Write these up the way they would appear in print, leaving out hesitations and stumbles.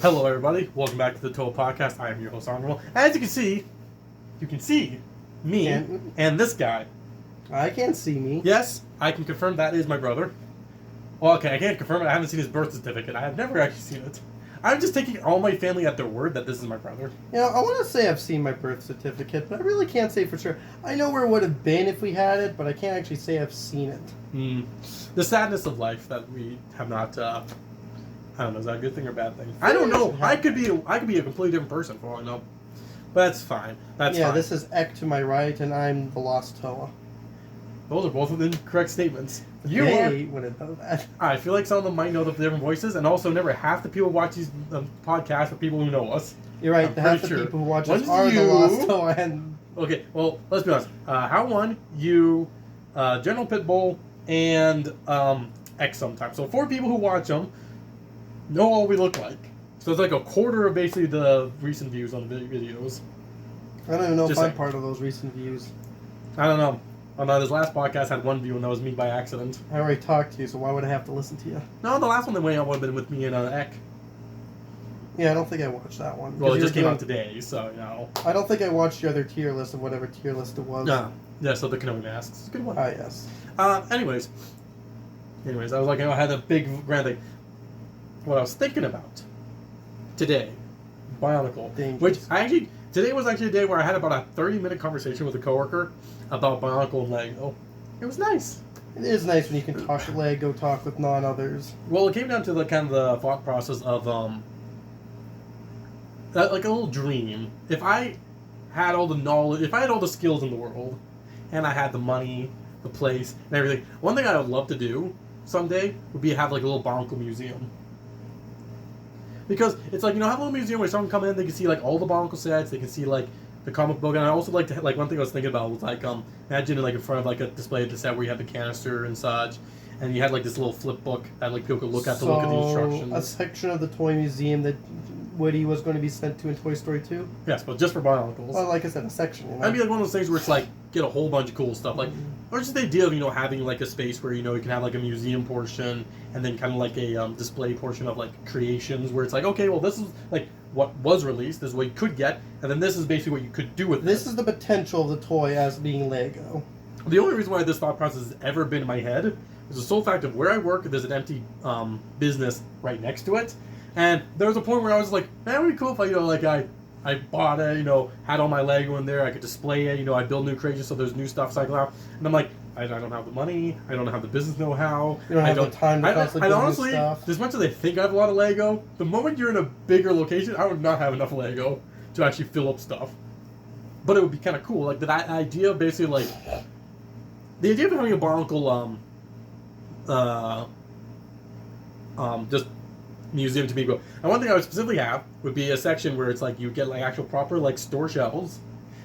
Hello, everybody. Welcome back to the T.O.A. podcast. I am your host, Honorable. As you can see me and this guy. I can't see me. Yes, I can confirm that is my brother. Well, okay, I can't confirm it. I haven't seen his birth certificate. I have never actually seen it. I'm just taking all my family at their word that this is my brother. You know, I want to say I've seen my birth certificate, but I really can't say for sure. I know where it would have been if we had it, but I can't actually say I've seen it. The sadness of life that we have not. I don't know. Is that a good thing or a bad thing? I don't know. I could be a completely different person for all I know. But that's fine. That's fine. This is Ek to my right, and I'm the lost T.O.A. Those are both within correct statements. They wouldn't know that. I feel like some of them might know the different voices, and also never half the people who watch these podcasts are people who know us. You're right. Half the people who watch us are the lost T.O.A. And... Okay, well, let's be honest. How one, you, General Pitbull, and X sometimes. So 4 people who watch them know what we look like. So it's like a quarter of basically the recent views on the videos. I don't even know if I'm part of those recent views. I don't know. Oh no, this last podcast had 1 view and that was me by accident. I already talked to you, so why would I have to listen to you? No, the last one that went out would have been with me and Ek. Yeah, I don't think I watched that one. Well, it just came out today, so, you know. I don't think I watched the other tier list of whatever tier list it was. Yeah, so the Kenobi masks. It's a good one. Ah, yes. Anyways, I was like, I had a big grand thing. What I was thinking about today, Bionicle. Dangerous. Which today was actually a day where I had about a 30-minute conversation with a coworker about Bionicle and Lego. It was nice. It is nice when you can talk with Lego, talk with non-others. Well, it came down to the kind of the thought process of like a little dream. If I had all the knowledge, if I had all the skills in the world, and I had the money, the place, and everything, one thing I would love to do someday would be have like a little Bionicle museum. Because it's like, you know, have a little museum where someone come in, they can see like all the Bionicle sets, they can see like the comic book, and I also like to, like, one thing I was thinking about was like, imagine like in front of like a display of the set where you have the canister and such, and you had like this little flip book that like people could look at to look at the instructions. A section of the toy museum that Woody was going to be sent to in Toy Story 2? Yes, but just for Bionicles. Well, like I said, a section. You know? I'd be like one of those things where it's like, get a whole bunch of cool stuff, like, or just the idea of, you know, having like a space where, you know, you can have like a museum portion and then kind of like a display portion of like creations where it's like, okay, well, this is like what was released, this is what you could get, and then this is basically what you could do with this. This is the potential of the toy as being Lego. The only reason why this thought process has ever been in my head is the sole fact of where I work, there's an empty business right next to it, and there was a point where I was like, man, it would be cool if I, you know, like I bought it, you know, had all my Lego in there, I could display it, you know, I build new creations so there's new stuff cycle out, and I'm like, I don't have the money, I don't have the business know-how, you don't have the time to constantly do honestly, new stuff. As much as I think I have a lot of Lego, the moment you're in a bigger location, I would not have enough Lego to actually fill up stuff. But it would be kind of cool, like that idea of basically like, the idea of having a Bionicle, just museum to me go. And one thing I would specifically have would be a section where it's like you get like actual proper like store shelves,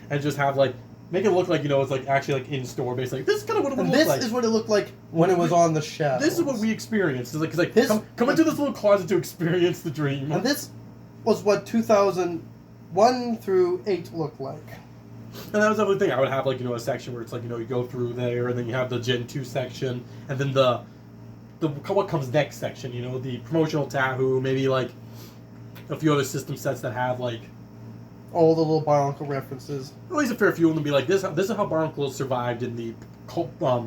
and just have like make it look like, you know, it's like actually like in store basically. This is kind of what it would look like. This is what it looked like when it was on the shelf. This is what we experienced. It's like come into this little closet to experience the dream. And this was what 2001 through 8 looked like. And that was the other thing. I would have like, you know, a section where it's like, you know, you go through there, and then you have the Gen 2 section, and then the what comes next section, you know, the promotional Tahoe, maybe like a few other system sets that have like all the little Bionicle references. At least a fair few of them be like, this is how Bionicle survived in the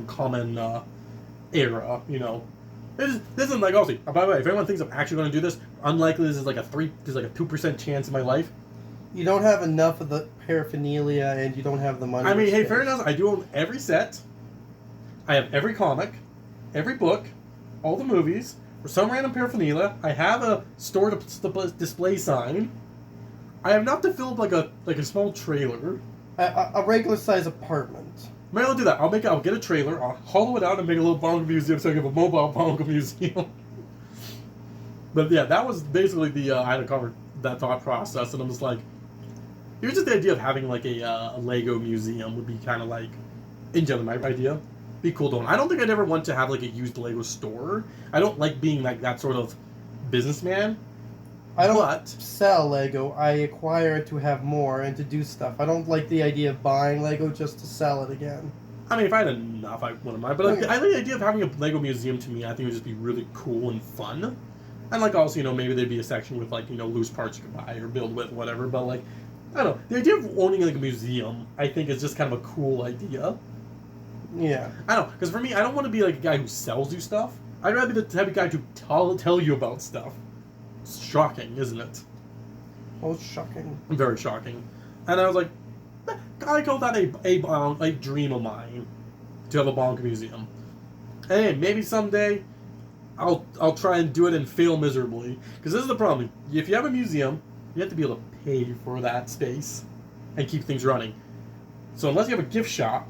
common era, you know. This isn't like, obviously, by the way, if anyone thinks I'm actually going to do this, unlikely this is like there's like a 2% chance in my life. You don't have enough of the paraphernalia, and you don't have the money. I mean, hey, fair enough, I do own every set. I have every comic, every book, all the movies, for some random paraphernalia. I have a store display sign. I have enough to fill up like a small trailer. A regular size apartment. Maybe I'll do that. I'll get a trailer, I'll hollow it out and make a little Bionicle museum so I can have a mobile Bionicle museum. But yeah, that was basically I had to cover that thought process, and I'm just like, even just the idea of having like a Lego museum would be kind of like, in general, my idea. Be cool though. I don't think I'd ever want to have like a used Lego store. I don't like being like that sort of businessman. I don't sell Lego. I acquire it to have more and to do stuff. I don't like the idea of buying Lego just to sell it again. I mean, if I had enough, I wouldn't mind. But I like the idea of having a Lego museum to me, I think would just be really cool and fun. And, like, also, maybe there'd be a section with, like, loose parts you could buy or build with, whatever. But, like, I don't know. The idea of owning, like, a museum, I think, is just kind of a cool idea. Yeah. I don't know. Because for me, I don't want to be, like, a guy who sells you stuff. I'd rather be the type of guy to tell you about stuff. It's shocking, isn't it? Oh, it's shocking. Very shocking. And I was like, I call that a dream of mine, to have a Bionicle museum. And hey, maybe someday I'll try and do it and fail miserably. Because this is the problem. If you have a museum, you have to be able to pay for that space and keep things running. So unless you have a gift shop...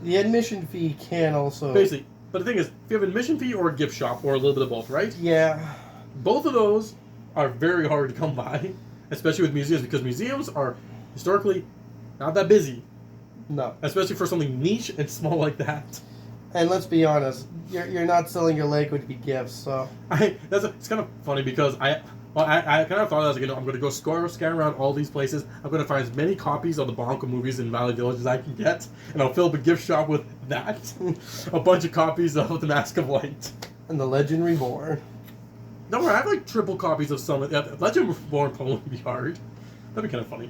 The admission fee can also... Basically. But the thing is, if you have an admission fee or a gift shop, or a little bit of both, right? Yeah. Both of those are very hard to come by. Especially with museums, because museums are historically not that busy. No. Especially for something niche and small like that. And let's be honest, you're not selling your Lego to be gifts, so... It's kind of funny because I kind of thought I was like, I'm going to go scan around all these places. I'm going to find as many copies of the Bionicle movies in Valley Village as I can get, and I'll fill up a gift shop with that. A bunch of copies of The Mask of Light. And The Legend Reborn. Don't worry, I have like triple copies of some. Legend Reborn probably would be hard. That'd be kind of funny.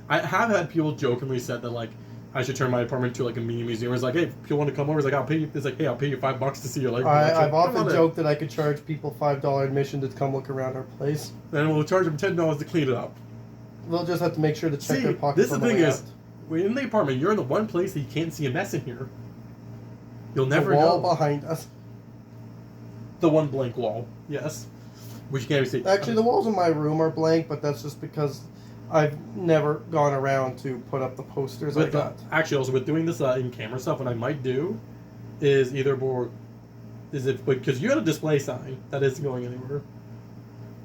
I have had people jokingly said that like I should turn my apartment to like a mini museum. It's like, hey, if people want to come over, it's like I'll pay you. It's like, hey, I'll pay you $5 to see your Lego. I've often joked that I could charge people $5 admission to come look around our place. Then we'll charge them $10 to clean it up. They'll just have to make sure to check their pockets. This is the thing is, when in the apartment, you're in the one place that you can't see a mess in here. You'll never know. The wall behind us. The one blank wall, yes. Which you can't even see. Actually, the walls in my room are blank, but that's just because I've never gone around to put up the posters I got. Actually, also with doing this in-camera stuff, what I might do is because you had a display sign that isn't going anywhere.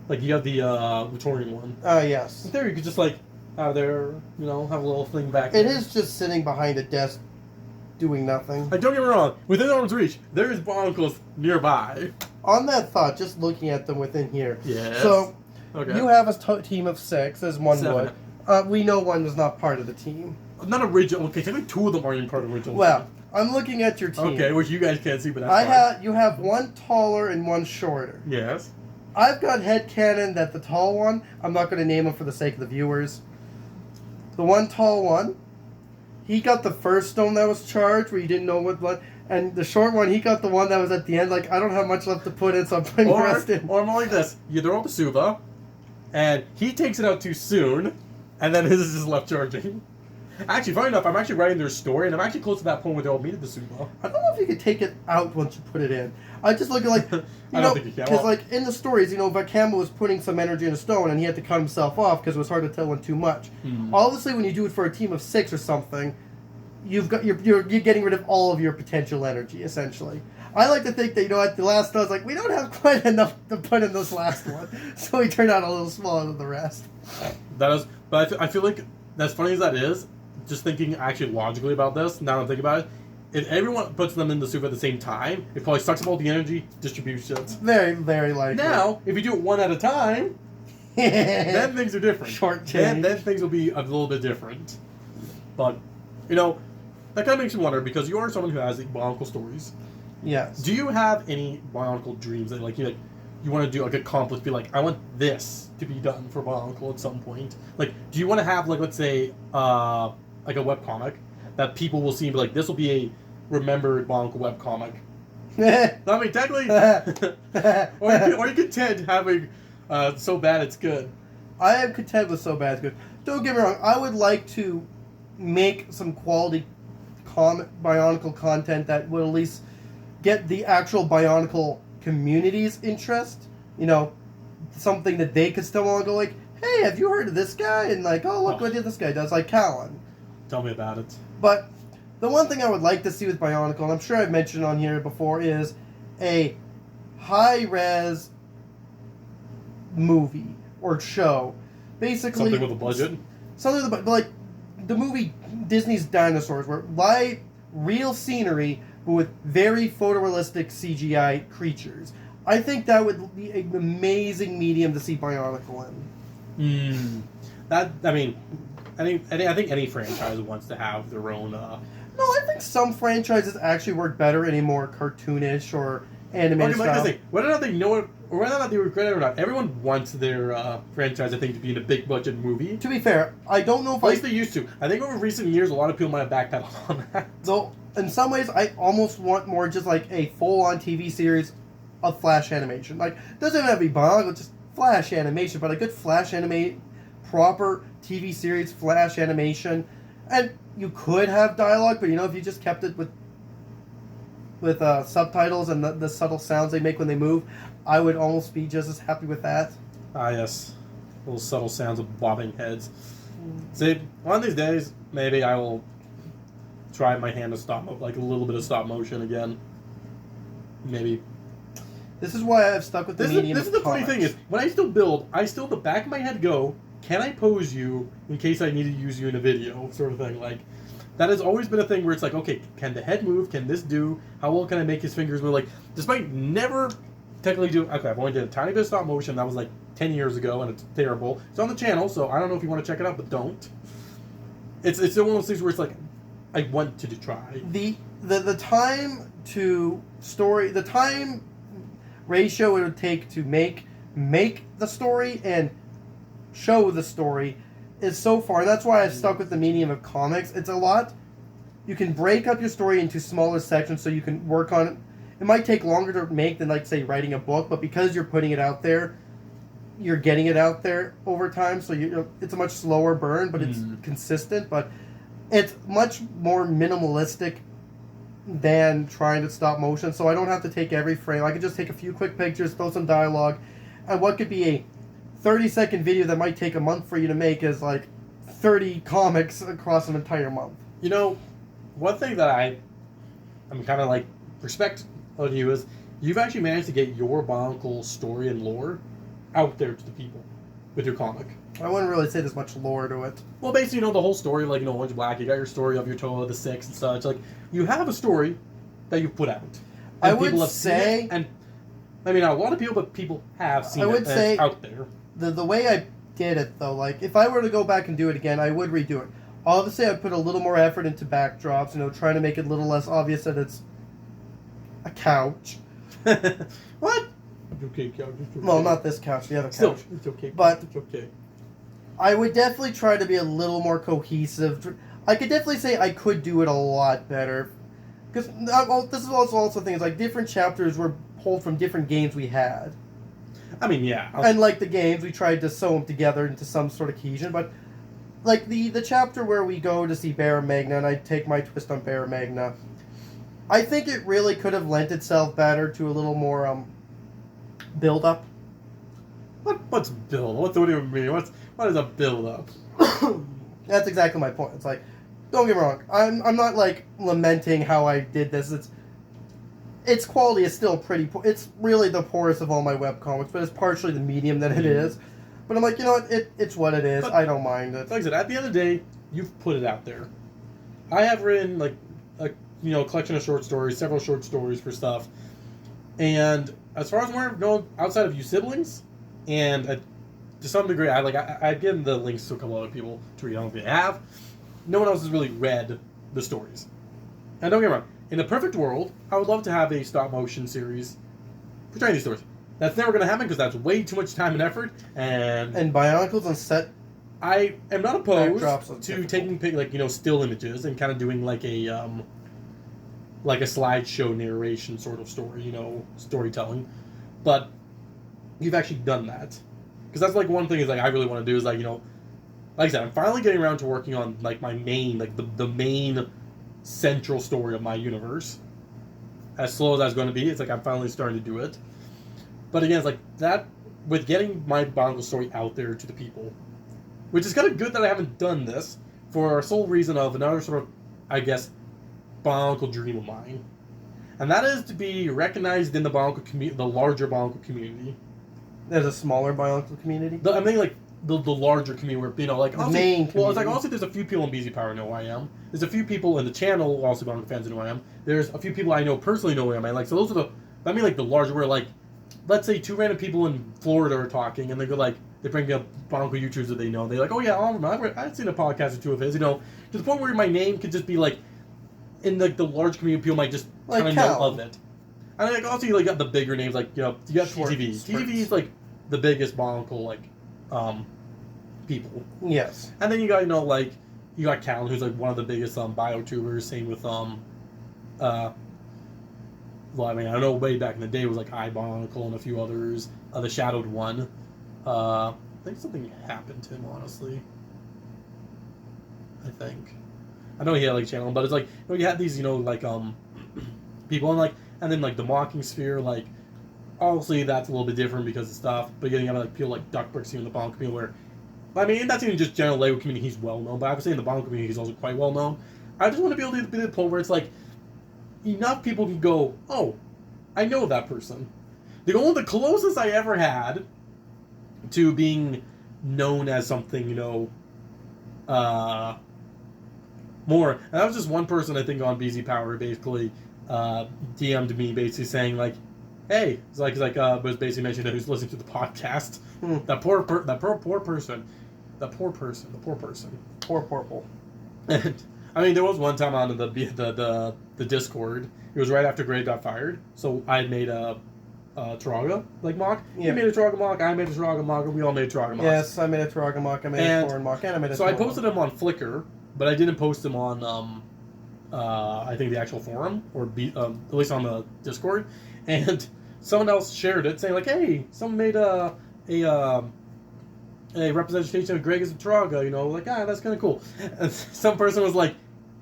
Like you have the Victorian one. Yes. There, you could just like have a little thing back there. It is just sitting behind a desk doing nothing. Don't get me wrong, within arm's reach, there is Bionicles nearby. On that thought, just looking at them within here. Yes. So, okay. You have a team of 6, as one 7. would. We know one was not part of the team. Not original. Okay, technically 2 of them aren't even part of the original. Well, I'm looking at your team. Okay, which you guys can't see, but that's fine. You have one taller and one shorter. Yes. I've got headcanon that the tall one, I'm not going to name him for the sake of the viewers. The one tall one, he got the first stone that was charged where you didn't know what. And the short one, he got the one that was at the end. Like, I don't have much left to put in, so I'm putting the rest in. Or more like this. You throw out the Suva, and he takes it out too soon, and then his is just left charging. Actually, funny enough, I'm actually writing their story, and I'm actually close to that point where they all meet at the Suva. I don't know if you could take it out once you put it in. I just look at like, I don't think you can. Because like in the stories, Vakama was putting some energy in a stone, and he had to cut himself off because it was hard to tell when too much. Obviously, when you do it for a team of 6 or something, you're getting rid of all of your potential energy essentially. I like to think that at the last I was like, we don't have quite enough to put in this last one, so he turned out a little smaller than the rest. But I feel like as funny as that is, just thinking actually logically about this, now that I'm thinking about it, if everyone puts them in the Suva at the same time, it probably sucks up all the energy, distributes it. Very, very likely. Now, if you do it one at a time, then things are different. Short change. Then things will be a little bit different. But, that kind of makes me wonder, because you are someone who has Bionicle stories. Yes. Do you have any Bionicle dreams that you want to do, like, accomplish, be like, I want this to be done for Bionicle at some point? Like, do you want to have, like, let's say, like a webcomic that people will see and be like, this will be a remembered Bionicle webcomic? I mean, technically, or you content having so bad it's good. I am content with so bad it's good. Don't get me wrong, I would like to make some quality Bionicle content that will at least get the actual Bionicle community's interest. Something that they could still want to go like, hey, have you heard of this guy? And like, oh, look what this guy does, like Callan. Tell me about it. But the one thing I would like to see with Bionicle, and I'm sure I've mentioned on here before, is a high-res movie or show. Basically, something with a budget? Something with like the movie Disney's Dinosaurs, where live, real scenery, but with very photorealistic CGI creatures. I think that would be an amazing medium to see Bionicle in. I think any franchise wants to have their own. No, I think some franchises actually work better in a more cartoonish or animated Okay, like style. I say, whether or not they know it, or whether or not they regret it or not, everyone wants their franchise, I think, to be in a big budget movie. To be fair, I don't know if At least they used to. I think over recent years, a lot of people might have backpedaled on that. though. In some ways, I almost want more just like a full-on TV series of Flash animation. Like, doesn't even have to be Bionicle, just Flash animation, but a good Flash animate, proper TV series Flash animation, and you could have dialogue, but if you just kept it with subtitles and the subtle sounds they make when they move, I would almost be just as happy with that. Ah, yes. Little subtle sounds of bobbing heads. See, one of these days, maybe I will try my hand to like a little bit of stop motion again. Maybe. This is why I've stuck with the medium This is the funny comics. thing is, when I still build, the back of my head go, can I pose you in case I need to use you in a video, sort of thing. Like, that has always been a thing where it's like, okay, can the head move? Can this do? How well can I make his fingers move? Like, despite never technically doing... Okay, I've only did a tiny bit of stop motion. That was like 10 years ago, and it's terrible. It's on the channel, so I don't know if you want to check it out, but don't. It's one of those things where it's like, I want to try. The time to story... The time ratio it would take to make the story and show the story is so far. That's why I've stuck with the medium of comics. It's a lot. You can break up your story into smaller sections so you can work on it. It might take longer to make than, like, say, writing a book, but because you're putting it out there, you're getting it out there over time, so it's a much slower burn, but it's consistent. But it's much more minimalistic than trying to stop motion, so I don't have to take every frame. I can just take a few quick pictures, throw some dialogue, and what could be a 30-second video that might take a month for you to make is like 30 comics across an entire month. One thing that I'm kind of like respect on you is you've actually managed to get your Bionicle story and lore out there to the people with your comic. I wouldn't really say there's much lore to it. Well, basically, the whole story, like, Orange Black, you got your story of your T.O.A, the Six, and such. Like, you have a story that you put out. And I would people have say... seen it, and, I mean, not a lot of people, but people have seen it. I would say out there. The way I did it, though, like, if I were to go back and do it again, I would redo it. Obviously, I'd put a little more effort into backdrops, trying to make it a little less obvious that it's a couch. What? It's okay, couch. It's okay. Well, not this couch, the other couch. Still, it's okay. But it's okay. I would definitely try to be a little more cohesive. I could definitely say I could do it a lot better. Because this is also things like different chapters were pulled from different games we had. I mean, yeah. And like the games, we tried to sew them together into some sort of cohesion. But like the chapter where we go to see Barra Magna and I take my twist on Barra Magna, I think it really could have lent itself better to a little more build-up. What's build? What do you mean? What is a build-up? That's exactly my point. It's like, don't get me wrong. I'm not like lamenting how I did this. Its quality is still pretty poor. It's really the poorest of all my webcomics, but it's partially the medium that it is. But I'm like, you know what? It's what it is. But, I don't mind it. Like I said, at the end of the day, you've put it out there. I have written like a collection of short stories, several short stories for stuff, and as far as where I'm going outside of you siblings, and to some degree, I've given the links to a couple other people to read. I don't know if they have. No one else has really read the stories. And don't get me wrong, in a perfect world, I would love to have a stop motion series portraying these stories. That's never going to happen because that's way too much time and effort. And Bionicles on set. I am not opposed Backdrops to taking still images and kind of doing like a slideshow narration sort of story, storytelling. But you've actually done that. Because that's like one thing is like I really want to do is like I said, I'm finally getting around to working on like my main the main central story of my universe. As slow as that's going to be, it's like I'm finally starting to do it. But again, it's like that with getting my Bionicle story out there to the people, which is kind of good that I haven't done this for a sole reason of another sort of, I guess, Bionicle dream of mine, and that is to be recognized in the Bionicle community, the larger Bionicle community. There's a smaller Bionicle community. I mean, like the larger community, where like the main community. Well, it's like honestly, there's a few people in BZ Power know who I am. There's a few people in the channel also Bionicle fans know who I am. There's a few people I know personally know who I am. Like so, those are the larger where like, let's say two random people in Florida are talking, and they go like, they bring up Bionicle YouTubers that they know. And they're like, oh yeah, I've seen a podcast or two of his. To the point where my name could just be like, in like the large community, people might just like kind of know of it. And like also you like got the bigger names like you got Short TTV. spurts. TTV is like the biggest Bionicle like people. Yes. And then you got like you got Callan, who's like one of the biggest biotubers. Same with well, I mean, I know way back in the day it was like Bionicle and a few others. The Shadowed One. I think something happened to him, honestly. I think. I know he had like channel, but it's like you had these, like people and then like the Mocking Sphere, like obviously that's a little bit different because of stuff. But you have like people like Duckbricks here in the Bonk community where, I mean, that's even just general Lego community. He's well known, but I would say in the Bonk community he's also quite well known. I just want to be able to be to the point where it's like enough people can go, oh, I know that person. The closest I ever had to being known as something, more, and that was just one person I think on BZ Power basically DM'd me basically saying like, hey, it's like was basically mentioned that who's listening to the podcast. That poor person. Poor purple. And I mean, there was one time on the Discord. It was right after Greg got fired, so I had made a Taraga mock. Yeah. He made a Taraga mock. I made a Taraga mock. We all made Taraga mocks. Yes, I made a Taraga mock. I made a Thorin mock, and I made a. So I posted them on Flickr, but I didn't post them on I think the actual forum or at least on the Discord, and someone else shared it saying like, hey, someone made a representation of Greg as a Taraga, that's kind of cool. And some person was like,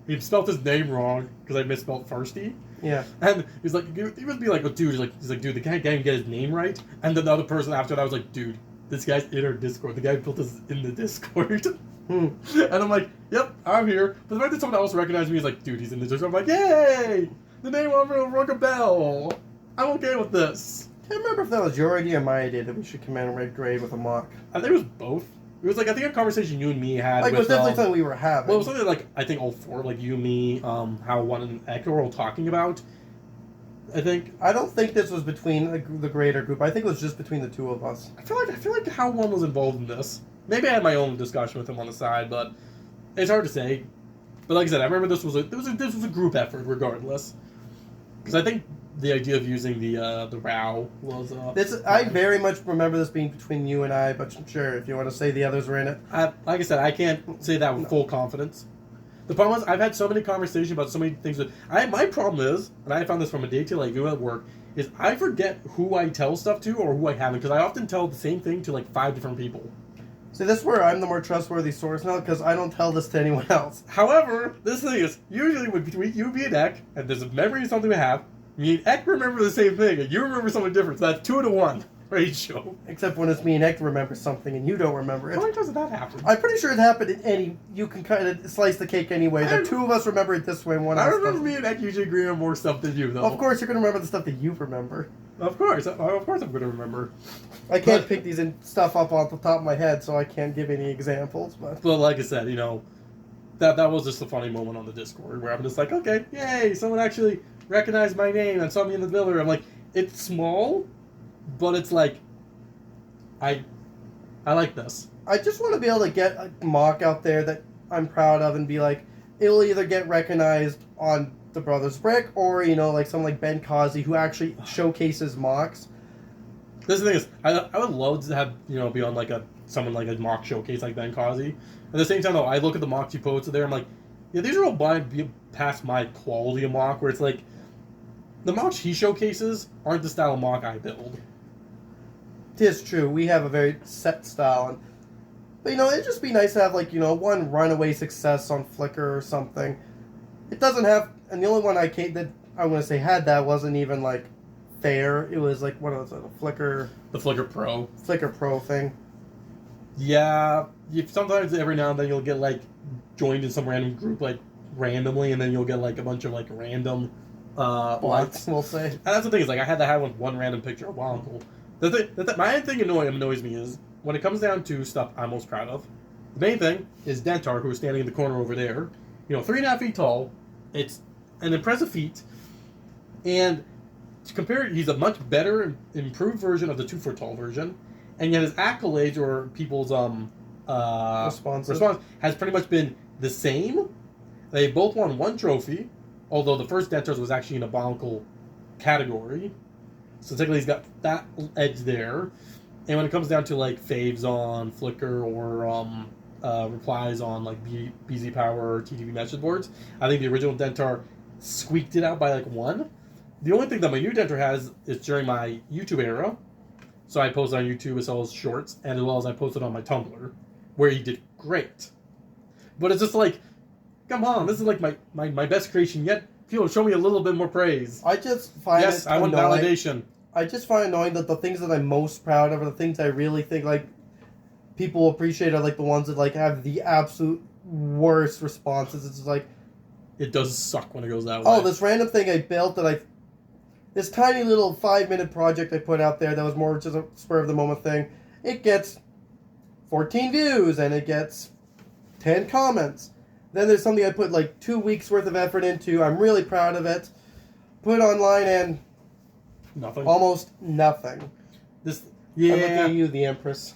he spelled his name wrong because I misspelled Firsty. Yeah. And he's like, he must be like, oh, dude, he's like, dude, the guy can't get his name right. And then the other person after that was like, dude, this guy's in our Discord. The guy built this in the Discord. And I'm like, yep, I'm here. But the fact that someone else recognized me is like, dude, he's in the Discord. I'm like, yay! The name will rung a bell. I'm okay with this. I can't remember if that was your idea or my idea that we should command Red Grave with a mock. I think it was both. It was like, I think a conversation you and me had. It was definitely something we were having. Well, it was something like, I think all four, like you, me, how one and Echo were all talking about. I think. I don't think this was between the greater group. I think it was just between the two of us. I feel like how one was involved in this. Maybe I had my own discussion with him on the side, but it's hard to say. But like I said, I remember this was a group effort, regardless. Because I think the idea of using the RAW was. I very much remember this being between you and I, but sure, if you want to say the others were in it. Like I said, I can't say that with full confidence. The problem is, I've had so many conversations about so many things that my problem is, and I found this from a day to like you at work, is I forget who I tell stuff to or who I haven't, because I often tell the same thing to like 5 different people. See, this is where I'm the more trustworthy source now, because I don't tell this to anyone else. However, this thing is, usually between you, me, and Ek, and there's a memory of something we have, me and Ek remember the same thing, and you remember something different, so that's 2-to-1 ratio. Except when it's me and Ek remember something and you don't remember it. How many times did that happen? I'm pretty sure it happened in any... You can kind of slice the cake anyway. The two of us remember it this way and one I else remember doesn't. me and Ek usually agree on more stuff than you, though. Of course you're going to remember the stuff that you remember. Of course I'm going to remember. I can't pick these stuff up off the top of my head, so I can't give any examples, but like I said, that was just a funny moment on the Discord where I'm just like, okay, yay, someone actually recognized my name and saw me in the builder. I'm like, it's small, but it's like, I like this. I just want to be able to get a mock out there that I'm proud of and be like, it'll either get recognized on the Brothers Brick or, like someone like Ben Causey who actually showcases mocks. This thing is, I would love to have, be on like someone like a mock showcase like Ben Causey. At the same time though, I look at the mocks you posted there, I'm like, yeah, these are all past my quality of mock, where it's like, the mocks he showcases aren't the style of mock I build. It is true. We have a very set style. But, it'd just be nice to have, like, one runaway success on Flickr or something. It doesn't have... And the only one that I'm going to say had that wasn't even, like, fair. It was, like, what was it? A Flickr... The Flickr Pro. Flickr Pro thing. Yeah. Sometimes every now and then you'll get, like, joined in some random group, like, randomly, and then you'll get, like, a bunch of, like, random... likes, we'll say. And that's the thing, is, like, I had to have one random picture of Bionicle. My thing annoys me is, when it comes down to stuff I'm most proud of, the main thing is Dentar, who is standing in the corner over there. 3.5 feet tall. It's an impressive feat. And to compare it, he's a much better, improved version of the 2 foot tall version. And yet his accolades, or people's response, has pretty much been the same. They both won 1 trophy, although the first Dentar's was actually in a Bionicle category. So technically he's got that edge there. And when it comes down to like faves on Flickr or replies on like BZ Power or TTV message boards, I think the original Dentar squeaked it out by like 1. The only thing that my new Dentar has is during my YouTube era. So I posted on YouTube as well as shorts, and as well as I posted on my Tumblr, where he did great. But it's just like, come on, this is like my best creation yet. People, show me a little bit more praise. I just find yes, it I want annoying. validation. I just find annoying that the things that I'm most proud of are the things I really think like people appreciate are like the ones that like have the absolute worst responses. It's just like, it does suck when it goes that way. oh, this random thing I built this tiny little 5-minute project I put out there that was more just a spur of the moment thing. It gets 14 views and it gets 10 comments. Then there's something I put like 2 weeks worth of effort into. I'm really proud of it. Put it online and nothing. Almost nothing. This, I'm looking at you, the Empress.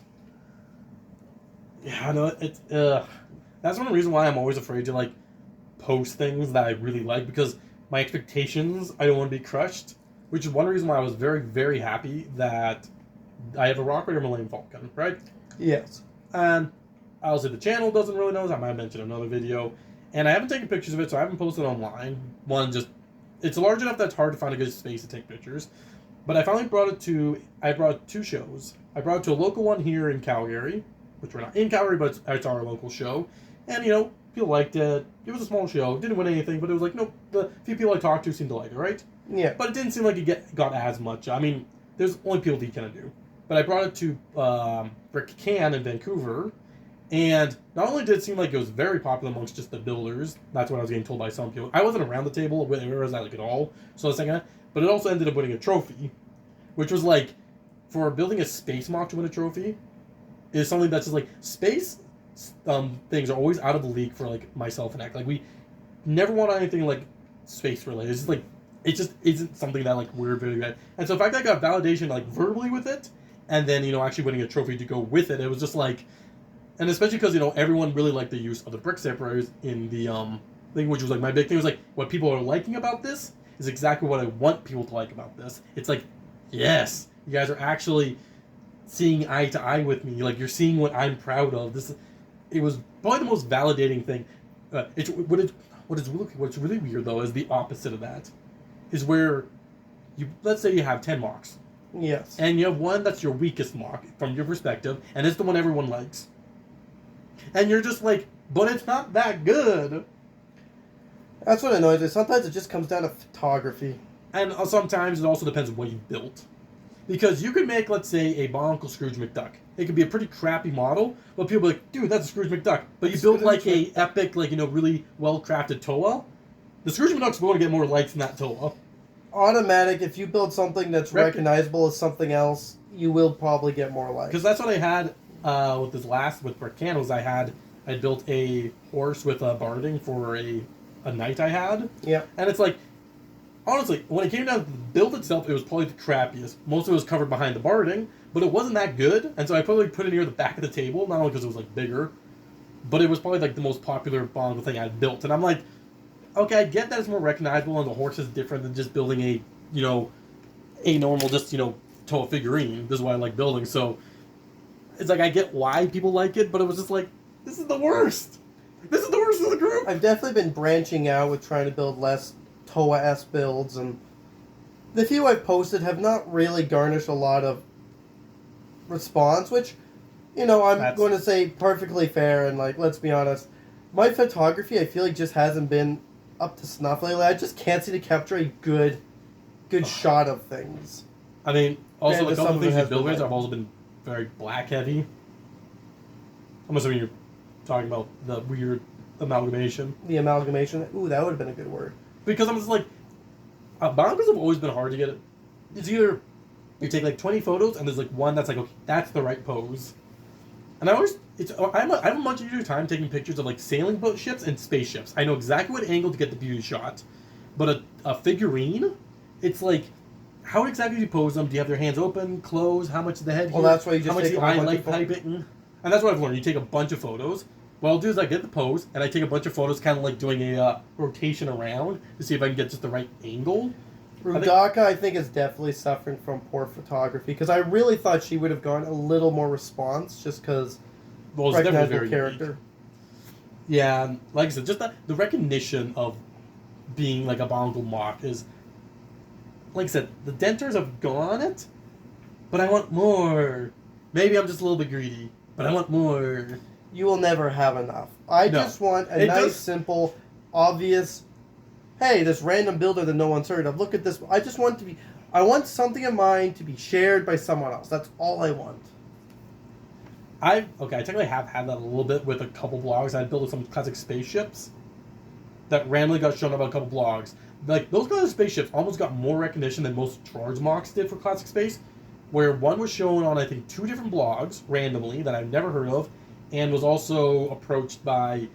Yeah, I know it's. That's one reason why I'm always afraid to like post things that I really like, because my expectations, I don't want to be crushed. Which is one reason why I was very, very happy that I have a Rock Raider Millennium Falcon, right? Yes. And also the channel doesn't really know. I might mention another video, and I haven't taken pictures of it, so I haven't posted it online. It's large enough that it's hard to find a good space to take pictures. But I finally brought it to. I brought 2 shows. I brought it to a local one here in Calgary, which we're not in Calgary, but it's our local show, and people liked it. It was a small show, didn't win anything, but it was like, nope, the few people I talked to seemed to like it, right? Yeah. But it didn't seem like it got as much. I mean, there's only PLD can do. But I brought it to Rick Can in Vancouver, and not only did it seem like it was very popular amongst just the builders, that's what I was getting told by some people. I wasn't around the table, where was I like at all, so I was thinking, but it also ended up winning a trophy, which was like, for building a space mock to win a trophy, is something that's just like, space things are always out of the league for like myself and Ek. Like, we never want anything like space related. It's just like, it just isn't something that like we're very good at. And so the fact that I got validation like verbally with it, and then actually winning a trophy to go with it, it was just like, and especially because everyone really liked the use of the brick separators in the thing, which was like my big thing was like, what people are liking about this is exactly what I want people to like about this. It's like, yes, you guys are actually seeing eye to eye with me. Like, you're seeing what I'm proud of. It was probably the most validating thing. What's really weird though is the opposite of that, is where let's say you have 10 mocks. Yes. And you have one that's your weakest mock from your perspective, and it's the one everyone likes. And you're just like, but it's not that good. That's what annoys me. Sometimes it just comes down to photography. And sometimes it also depends on what you built. Because you could make, let's say, a Bionicle Scrooge McDuck. It could be a pretty crappy model, but people are like, dude, that's a Scrooge McDuck. But you build like a epic, like, really well-crafted T.O.A. The Scrooge McDuck's going to get more likes than that T.O.A. Automatic, if you build something that's recognizable as something else, you will probably get more likes. Because that's what I had with Brick Candles. I built a horse with a barding for a knight I had. Yeah. And it's like, honestly, when it came down to the build itself, it was probably the crappiest. Most of it was covered behind the barding, but it wasn't that good, and so I probably put it near the back of the table, not only because it was like bigger, but it was probably like the most popular Bionicle thing I'd built. And I'm like, okay, I get that it's more recognizable and the horse is different than just building a normal T.O.A. figurine. This is why I like building. So it's like, I get why people like it, but it was just like, this is the worst. This is the worst of the group. I've definitely been branching out with trying to build less T.O.A.-esque builds, and the few I've posted have not really garnished a lot of response, which, I'm going to say perfectly fair, and like, let's be honest, my photography I feel like just hasn't been up to snuff lately. I just can't seem to capture a good shot of things. I mean, also Granted, a couple some of things it you has build been with have also been very black heavy. I'm assuming you're talking about the weird amalgamation. The amalgamation? Ooh, that would have been a good word. Because I'm just like, Bionicles have always been hard to get. It's either you take like 20 photos and there's like one that's like, okay, that's the right pose. And I have a much easier time taking pictures of like sailing boat ships and spaceships. I know exactly what angle to get the beauty shot. But a figurine, it's like, how exactly do you pose them? Do you have their hands open, closed? How much is the head here? Well, that's why you just how much take the a whole eye bunch light of photos. piping? And that's what I've learned. You take a bunch of photos. What I'll do is I get the pose, and I take a bunch of photos kind of like doing a rotation around to see if I can get just the right angle. Rudaka, I think, is definitely suffering from poor photography because I really thought she would have gotten a little more response just because Well, it's definitely recognizable very character. unique. Yeah, and like I said, just the recognition of being like a Bionicle mock is, like I said, the denters have gone it, but I want more. Maybe I'm just a little bit greedy, but I want more. You will never have enough. I No. just want a It nice, does- simple, obvious. Hey, this random builder that no one's heard of. Look at this. I just want to be. I want something of mine to be shared by someone else. That's all I want. I technically have had that a little bit with a couple blogs. I built some classic spaceships that randomly got shown up on a couple blogs. Like those classic spaceships almost got more recognition than most Charge mocks did for classic space, where one was shown on I think 2 different blogs randomly that I've never heard of, and was also approached by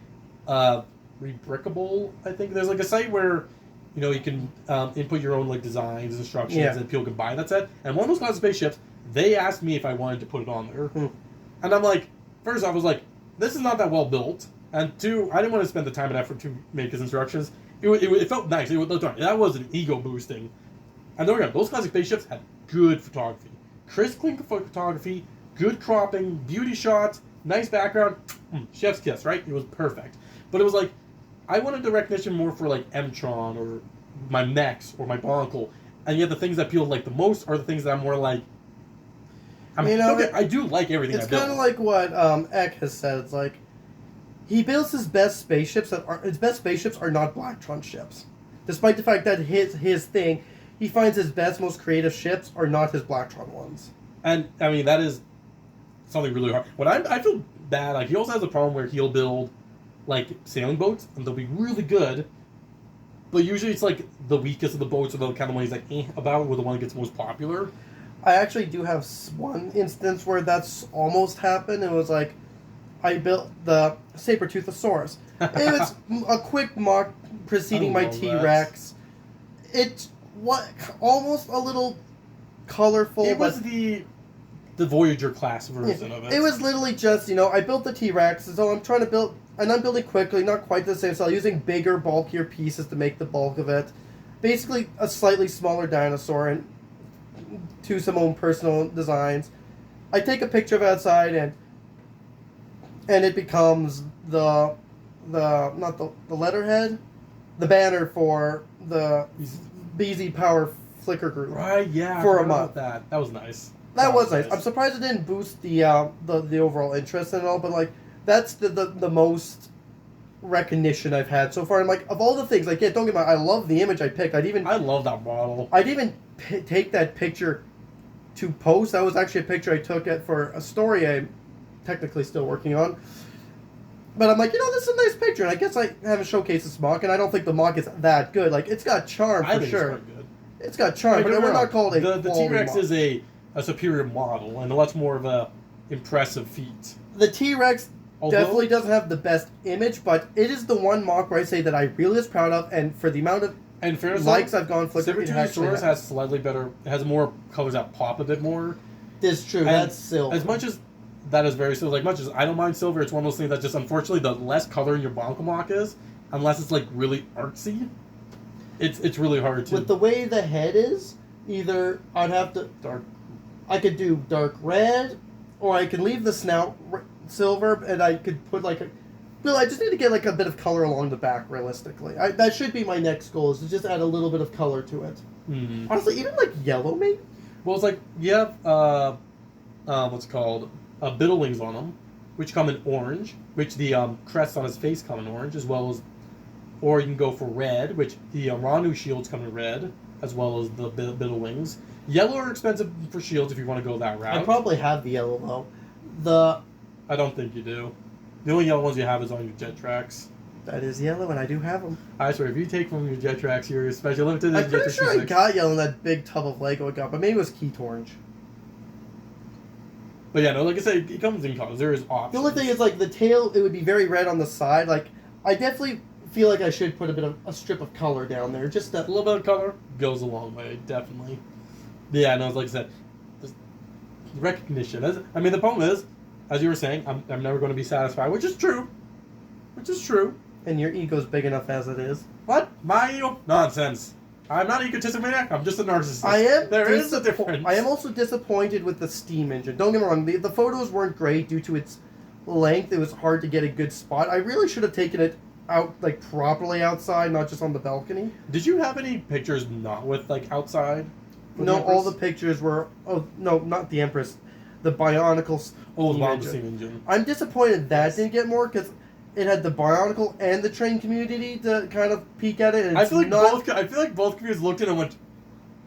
Rebrickable. I think there's like a site where you can input your own like designs, instructions, Yeah. and people can buy that set. And one of those classic spaceships, they asked me if I wanted to put it on there. Hmm. And I'm like, first off, I was like, this is not that well built. And 2, I didn't want to spend the time and effort to make his instructions. It felt nice. That was an ego boosting. And there we go. Those classic spaceships had good photography. Crisp, clean photography, good cropping, beauty shots, nice background. Chef's kiss, right? It was perfect. But it was like, I wanted the recognition more for like M-Tron or my mechs or my Bionicle. And yet the things that appealed like the most are the things that I'm more like, I do like everything It's I built. kind of like what Eck has said. It's like he builds his best spaceships his best spaceships are not Blacktron ships, despite the fact that his thing, he finds his best, most creative ships are not his Blacktron ones. And I mean that is something really hard. When I feel bad, like he also has a problem where he'll build like sailing boats and they'll be really good, but usually it's like the weakest of the boats or the kind of one he's like about, where the one that gets most popular. I actually do have one instance where that's almost happened. It was like I built the Saber-Toothosaurus. It was a quick mock preceding my love that. T-Rex. It was almost a little colorful. It was but the Voyager class version of it. It was literally just, I built the T-Rex, so I'm trying to build, and I'm building quickly, not quite the same style, using bigger, bulkier pieces to make the bulk of it. Basically, a slightly smaller dinosaur and to some own personal designs. I take a picture of it outside, and it becomes the letterhead, the banner for the BZ Power Flickr group. Right, yeah. For I a forgot month. about that was nice. That was nice. I'm surprised it didn't boost the overall interest and all, but like that's the most recognition I've had so far. And like of all the things, like don't get me wrong, I love the image I picked. I love that model. I'd even take that picture to post. That was actually a picture I took for a story I'm technically still working on. But I'm like, this is a nice picture, and I guess I haven't showcased this mock, and I don't think the mock is that good. Like, it's got charm I for think sure. it's quite good. It's got charm, but we're not called a the quality T-Rex mock. is a superior model, and that's more of a impressive feat. The T-Rex Although- definitely doesn't have the best image, but it is the one mock where I say that I really was proud of, and for the amount of And fairness, likes I've gone Flickr, it actually Saber-Tooth has slightly better, it has more colors that pop a bit more. It's true, And that's silver. As much as that is very silver, like much as I don't mind silver, it's one of those things that just unfortunately the less color in your Bionicle mock is, unless it's like really artsy, it's really hard to. With the way the head is, either I'd have to dark. I could do dark red, or I could leave the snout silver, and I could put like a. Well, I just need to get like a bit of color along the back. Realistically, that should be my next goal: is to just add a little bit of color to it. Mm. Honestly, even like yellow, maybe. Well, it's like you have what's it called biddle wings on them, which come in orange, which the crests on his face come in orange, as well as, or you can go for red, which the Ranu shields come in red, as well as the biddle wings. Yellow are expensive for shields if you want to go that route. I probably have the yellow though. I don't think you do. The only yellow ones you have is on your jet tracks. That is yellow, and I do have them. I swear, if you take from your jet tracks, you're special limited. I'm pretty sure I got yellow in that big tub of Lego I got, but maybe it was Keat orange. But yeah, no, like I said, it comes in colors. There is options. The only thing is, like, the tail, it would be very red on the side. Like, I definitely feel like I should put a strip of color down there. Just a little bit of color goes a long way, definitely. Yeah, no, like I said, the recognition. I mean, the problem is, as you were saying, I'm never going to be satisfied, which is true. Which is true. And your ego's big enough as it is. What? My ego? Nonsense. I'm not an egotistic maniac. I'm just a narcissist. I am. There is a difference. I am also disappointed with the steam engine. Don't get me wrong. The photos weren't great due to its length. It was hard to get a good spot. I really should have taken it out like properly outside, not just on the balcony. Did you have any pictures not with like outside? No, all the pictures were. Oh no, not the Empress. The Bionicle steam engine. I'm disappointed that didn't get more because it had the Bionicle and the train community to kind of peek at it. And I feel like both communities looked at it and went,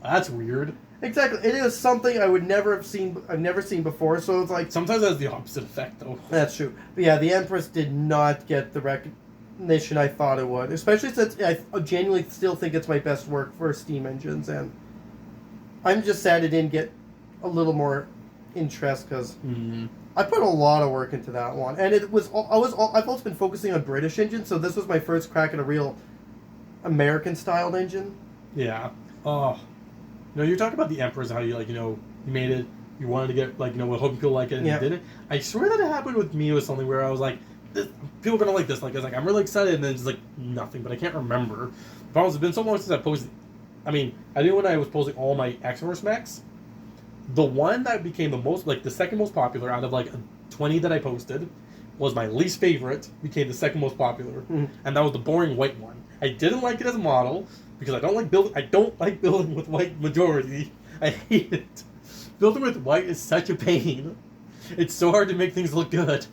"That's weird." Exactly, it is something I would never have seen. I've never seen before. So it's like sometimes it has the opposite effect, though. That's true. But yeah, the Empress did not get the recognition I thought it would, especially since I genuinely still think it's my best work for steam engines, and I'm just sad it didn't get a little more interest because I put a lot of work into that one, and I've also been focusing on British engines, so this was my first crack at a real American-styled engine. Yeah. Oh. No, you're talking about the Empress, how you you made it, you wanted to get we hope people like it, and you did it. I swear that it happened with me with something where I was like, people are gonna like this. Like I was like, I'm really excited, and then it's like nothing, but I can't remember. The problem is, it's been so long since I posted. I mean, I knew when I was posting all my X-Force mechs. The one that became the most, the second most popular out of 20 that I posted, was my least favorite. Became the second most popular, and that was the boring white one. I didn't like it as a model because I don't like building with white majority. I hate it. Building with white is such a pain. It's so hard to make things look good.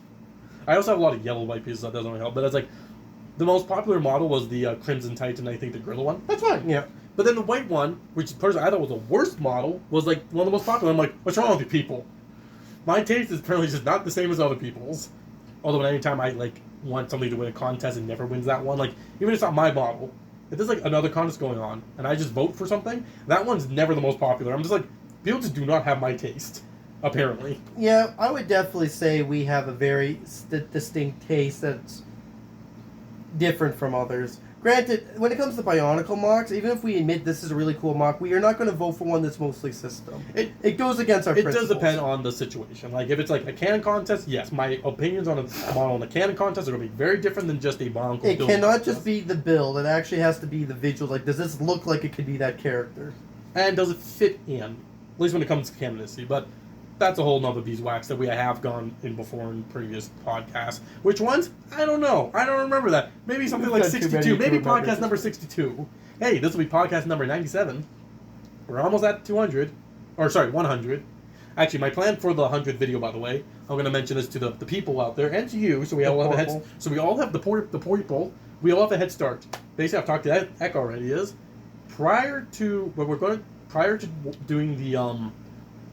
I also have a lot of yellow white pieces, so that doesn't really help. But it's the most popular model was the Crimson Titan. I think the Gorilla one. That's fine. Yeah. But then the white one, which personally I thought was the worst model, was one of the most popular. I'm like, what's wrong with you people? My taste is apparently just not the same as other people's. Although anytime I want somebody to win a contest and never wins that one, even if it's not my model, if there's another contest going on and I just vote for something, that one's never the most popular. I'm just people just do not have my taste, apparently. Yeah, I would definitely say we have a very distinct taste that's different from others. Granted, when it comes to Bionicle mocks, even if we admit this is a really cool mock, we are not going to vote for one that's mostly system. It goes against our principles. It does depend on the situation. If it's a cannon contest, yes, my opinions on a model in a cannon contest are going to be very different than just a Bionicle build. It cannot contest. just be the build. It actually has to be the visual. Does this look like it could be that character? And does it fit in? At least when it comes to candidacy. But that's a whole nother beeswax that we have gone in before in previous podcasts. Which ones? I don't know. I don't remember that. Maybe something like 62. Maybe podcast number 62. Hey, this will be podcast number 97. We're almost at 200. Or, sorry, 100. Actually, my plan for the 100th video, by the way, I'm going to mention this to the people out there and to you, so we all have a head. So we all have the people. We all have a head start. Basically, I've talked to Eck already. Prior to doing the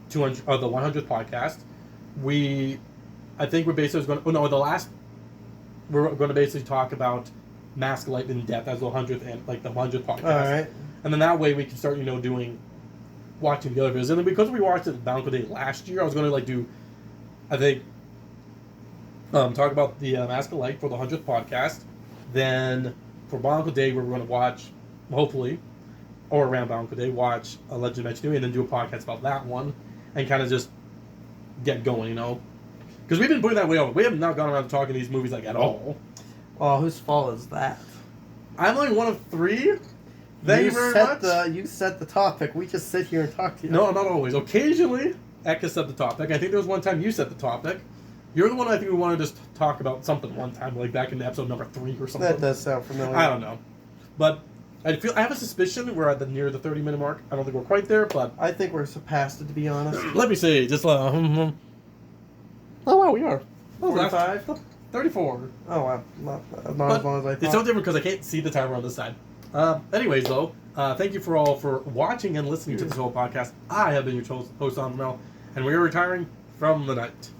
200 the 100th podcast, I think we're basically going to. Oh no, we're going to basically talk about Mask Light in depth as the 100th and the 100th podcast. All right. And then that way we can start watching the other videos. And then because we watched it Bionicle Day last year, I was going to do, I think, talk about the Mask of Light for the 100th podcast. Then for Bionicle Day, we're going to watch, hopefully, or around Bionicle Day, watch a Legend of Match 2 and then do a podcast about that one and kind of just get going, Because we've been putting that way over. We have not gone around talking these movies at all. Oh, whose fault is that? I'm only one of 3. Thank you very much. You set the topic. We just sit here and talk to you. No, not always. Occasionally, Ek has set the topic. I think there was one time you set the topic. You're the one I think we wanted to just talk about something one time, back in episode number 3 or something. That does sound familiar. I don't know. But I have a suspicion we're at near the 30-minute mark. I don't think we're quite there, but I think we're past it, to be honest. Let me see. Just oh wow, we are 45, 34. Oh wow, not as long as I thought. It's so different because I can't see the timer on this side. Anyways, though, thank you all for watching and listening to this whole podcast. I have been your host, Don Mel, and we are retiring from the night.